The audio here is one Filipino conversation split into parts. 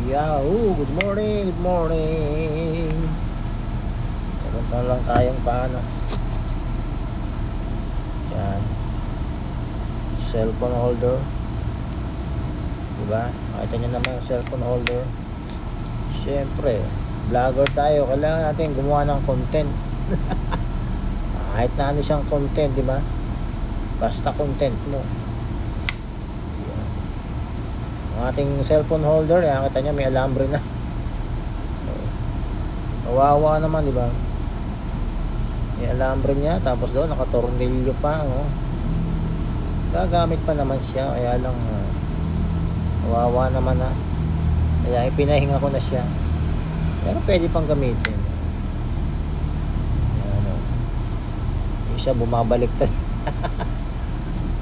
Yahoo! Good morning! Good morning! Meron lang tayong paano. Yan. Cellphone holder. Diba? Makita nyo naman yung cellphone holder. Siyempre, vlogger tayo. Kailangan natin gumawa ng content. Kahit na ano siyang content, diba? Basta content mo. Yan. Ang ating cellphone holder, yan, kita nyo may alambre na. Kawawa naman, di ba? May alambre niya, tapos doon nakatornilyo pa, oh. Gagamit pa naman siya, kaya lang kawawa naman na. Kaya ipinahinga ko na siya. Pero pwede pang gamitin. Ayan, oh. Yung isa bumabaliktad.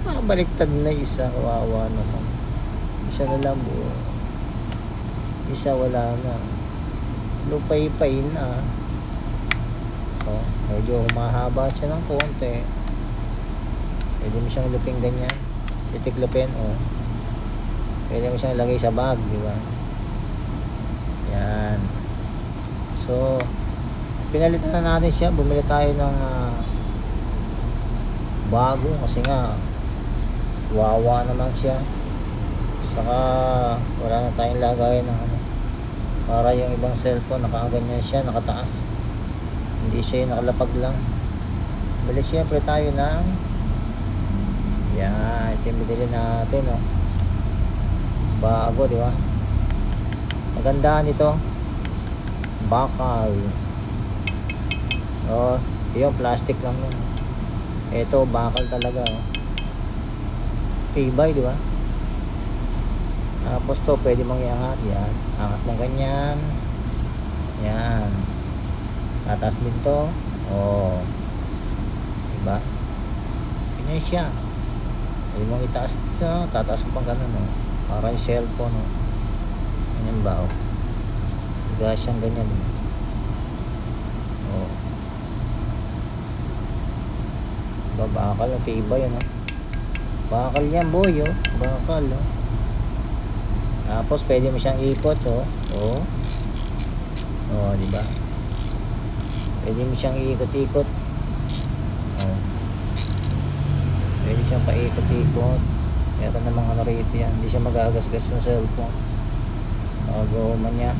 Bumabaliktad na isa, kawawa naman. Isa na lang buo. Isa wala na. Lupay-pay na. So, medyo humahaba siya ng konti. Pwede mo siyang luping ganyan. Titiklopin, oh. Pwede mo siyang lagay sa bag, di ba? Yan. So, pinalitan na natin siya. Bumili tayo ng bago kasi nga wawa naman siya. Saka wala na tayong lagay ng ano. Para yung ibang cellphone nakaganyan siya, nakataas. Hindi siya yung nakalapag lang. Bili siyempre tayo ng yan, ito yung binili natin, oh. Bago, di ba? Magandaan ito. Bakal. Oh, yung plastic lang nun. Ito, bakal talaga, oh. Tibay, di ba? Tapos to, pwede mong iangat. Yan. Angat mong ganyan. Yan. Tataas din to. Oh. Diba? Ganyan siya. Pwede mong itaas siya. Tataas mo pang ganun, oh. Para yung cellphone, oh. Ganyan ba, oh. Higa siyang ganyan, oh. Diba, bakal. Tibay, ano? Bakal yan, boy, oh. Bakal, oh. Tapos pwede mo siyang ikot, oh. Oh. Oh, di ba? Pwede mo siyang ikot-ikot. Oh. Pwede siyang paikot-ikot. Meron namang ano rito yan. Hindi siya magagasgas yung cellphone. Magagawin niya.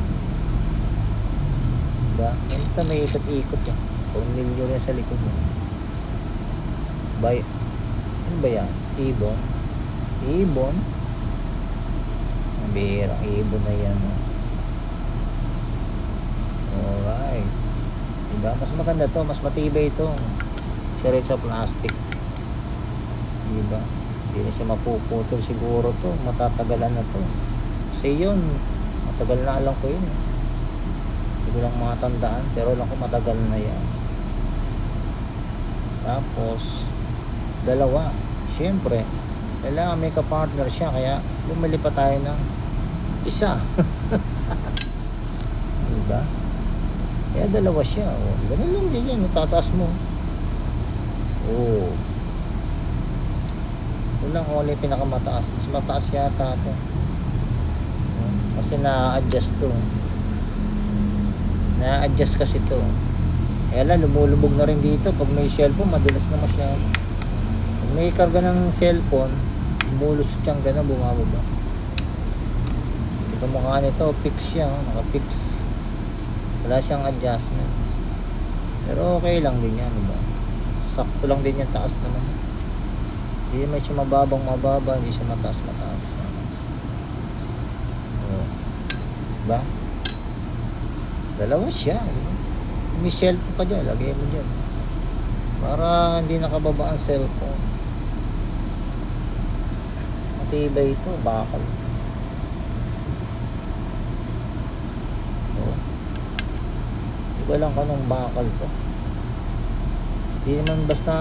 Diba? Ito may ikot-ikot, oh. Tornilyo rin sa likod, oh. Bay. Ano ba yan? Ibon. Ibon. Birang ibon na yan, oh. Alright, diba? Mas maganda to, mas matibay ito. Siya rin sa plastic, diba? Hindi na siya mapuputol siguro to. Matatagalan na to. Kasi yun, matagal na, alam ko yun, hindi ko lang matandaan, pero alam ko matagal na yan. Tapos dalawa, syempre kailangan may ka-partner siya, kaya bumili pa tayo ng isa. Diba? Kaya dalawa siya, oh. Ganun lang din yan, tataas mo. Oh. Ito lang ulit pinakamataas. Mas mataas yata ito. Kasi na-adjust to. Na-adjust kasi to. Kaya lang, lumulubog na rin dito. Pag may cellphone, madulas na masyado. Pag may karga ng cellphone, lumulusot siyang gano'n, bumababa. Ito mukha nito, fix siya, naka-fix. Wala siyang adjustment. Pero okay lang din yan, diba? Sakto lang din yan, taas naman. Hindi naman siya mababang mababa, hindi siya mataas mataas. Oh. Diba? Dalawa siya, diba? May cellphone ka dyan, lagay mo dyan. Para hindi nakababa ang cellphone. Matibay ito, bakal. Ko lang kanong bakal to. Hindi naman basta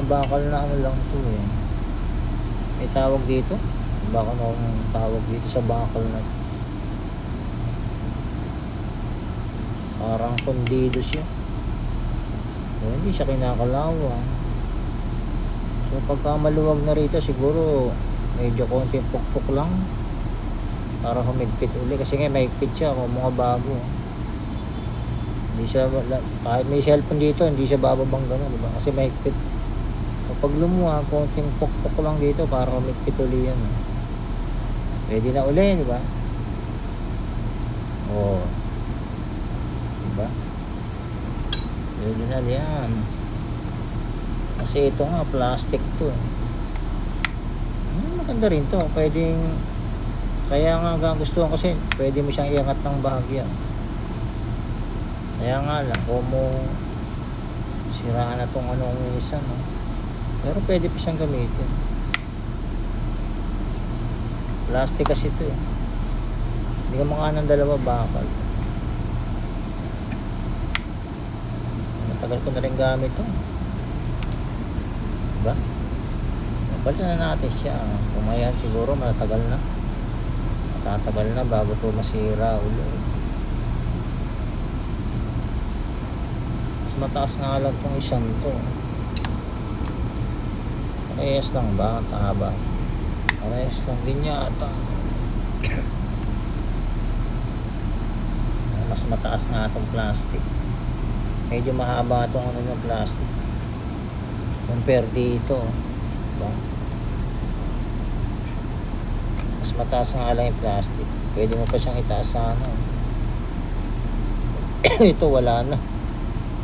bakal na ano lang to, eh. May tawag dito. Baka nung tawag dito sa bakal na to. Parang kundido siya. So, hindi siya kinakalawang. So pagka maluwag na rito, siguro medyo konting pukpok lang. para humigpit uli kasi nga mahigpit siya kung mga bago. Hindi siya kahit may cellphone dito hindi siya bababang gano'n, di ba? Kasi mahigpit. Kapag lumuha, konting pukpok lang dito para humigpit uli yan. Pwede na uli, di ba? Oh. Di ba? Pwede na yan. Kasi ito nga plastic to. Maganda rin to. Pwedeng kaya nga gusto ko kasi pwede mo siyang iangat ng bahagya. Kaya nga lang kung mo siraan na tong anong isa, no? Pero pwede pa siyang gamitin. Plastic kasi ito eh. Hindi ka mukha ng dalawa bakal. Matagal ko na rin gamit to. Diba? Balikan na natin siya. Kumayan siguro matatagal na. Matatagal na bago to masira ulit. Mas mataas nga lang tong isang to. Parehas lang ba? Taba. Parehas lang din yata. Mas mataas nga tong plastic. Medyo mahaba tong ano yung plastic. Compare dito. Diba? Mas mataas nga lang yung plastic. Pwede mo pa siyang itaas sa ano. Ito wala na.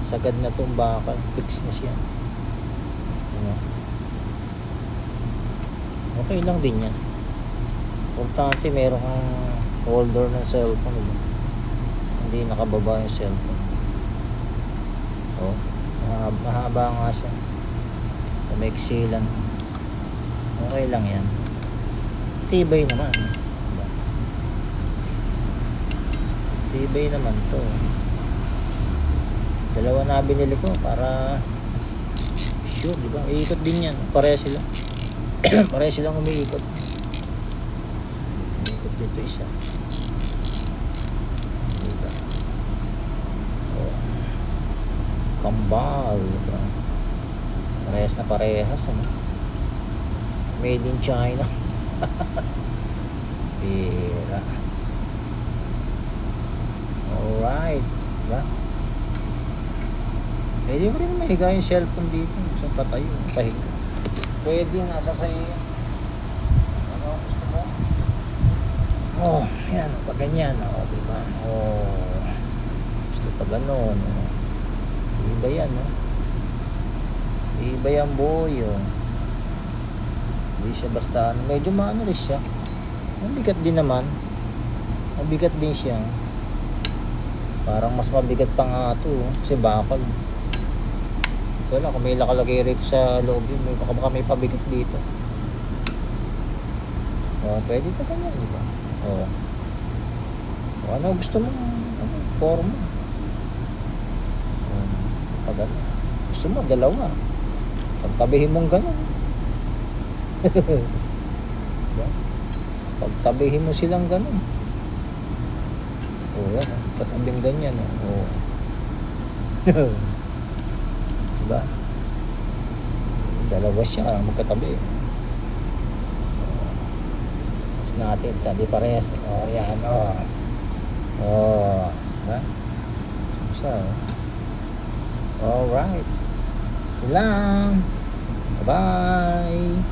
Sagad na tong bakal. Fix na siya. Diba? Okay lang din yan. Importante meron kang holder ng cellphone. Diba? Hindi nakababa yung cellphone. Oh, mahaba nga siya. Maiksi lang. Okay lang yan. Tibay naman. Diba? Tibay naman to. Dalawa na binili ko para sure, di ba? Iikot din yan. Pareha sila. Pareha silang umiikot. Umiikot dito isa. Diba? Oh. Kambal, diba? Parehas na parehas, ano? Made in China. Pira. Alright, diba? Pwede mo rin mahiga yung cellphone dito. Sa patayo, pahiga. Pwede, nasa sa'yo yan. Ano gusto mo? Oh, yan, pag ganyan, oh, diba? Oh, gusto pa ganon, oh. Iba yan, no? Iba yan, boy, oh. Hindi siya basta, medyo maano rin siya. Mabigat din naman. Mabigat din siya. Parang mas mabigat pa nga ito, oh. Kasi bakal. Wala, kung may nakalagay rito sa loob yun, baka may pabigat dito. Oh, pwede pa ganyan, di ba? Oh. O, ano gusto mo? Ano, forma. Oh, pag ano. Gusto mo, dalawa. Pagtabihin mong gano'n. Diba? Pagtabihin mo silang gano'n. Oh, yan. Katabing ganyan. Oh. Diba? Dalawa siya magkatabi. Tapos natin sa di pares. Oh, yan, oh. Oh, diba? Siya, oh. Alright. Yun lang. Bye-bye.